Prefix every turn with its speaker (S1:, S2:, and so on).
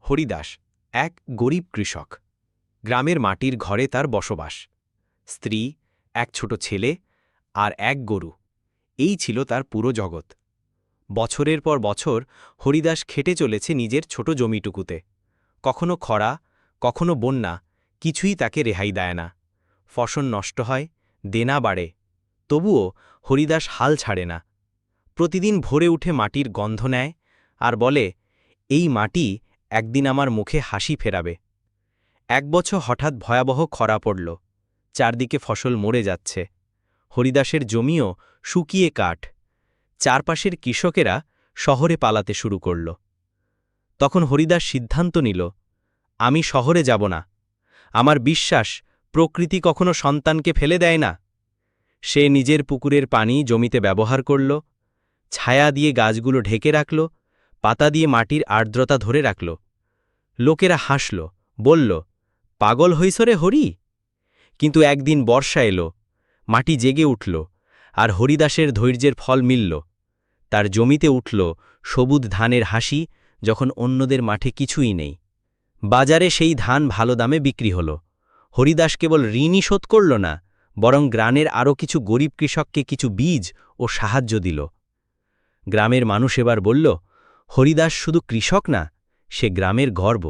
S1: হরিদাস এক গরিব কৃষক। গ্রামের মাটির ঘরে তার বসবাস। স্ত্রী, এক ছোট ছেলে আর এক গরু, এই ছিল তার পুরো জগৎ। বছরের পর বছর হরিদাস খেটে চলেছে নিজের ছোট জমিটুকুতে। কখনো খরা, কখনো বন্যা, কিছুই তাকে রেহাই দেয় না। ফসল নষ্ট হয়, দেনা বাড়ে, তবুও হরিদাস হাল ছাড়ে না। প্রতিদিন ভোরে উঠে মাটির গন্ধ নেয় আর বলে, এই মাটি একদিন আমার মুখে হাসি ফেরাবে। এক বছর হঠাৎ ভয়াবহ খরা পড়ল। চারদিকে ফসল মরে যাচ্ছে। হরিদাসের জমিও শুকিয়ে কাঠ। চারপাশের কৃষকেরা শহরে পালাতে শুরু করল। তখন হরিদাস সিদ্ধান্ত নিল, আমি শহরে যাব না। আমার বিশ্বাস, প্রকৃতি কখনো সন্তানকে ফেলে দেয় না। সে নিজের পুকুরের পানি জমিতে ব্যবহার করল, ছায়া দিয়ে গাছগুলো ঢেকে রাখল, পাতা দিয়ে মাটির আর্দ্রতা ধরে রাখল। লোকেরা হাসল, বলল, পাগল হইছ রে হরি। কিন্তু একদিন বর্ষা এলো, মাটি জেগে উঠল, আর হরিদাসের ধৈর্যের ফল মিলল। তার জমিতে উঠল সবুজ ধানের হাসি, যখন অন্যদের মাঠে কিছুই নেই। বাজারে সেই ধান ভালো দামে বিক্রি হল। হরিদাস কেবল ঋণই শোধ করল না, বরং গ্রামের আরও কিছু গরিব কৃষককে কিছু বীজ ও সাহায্য দিল। গ্রামের মানুষ এবার বলল, হরিদাস শুধু কৃষক না, সে গ্রামের গর্ব।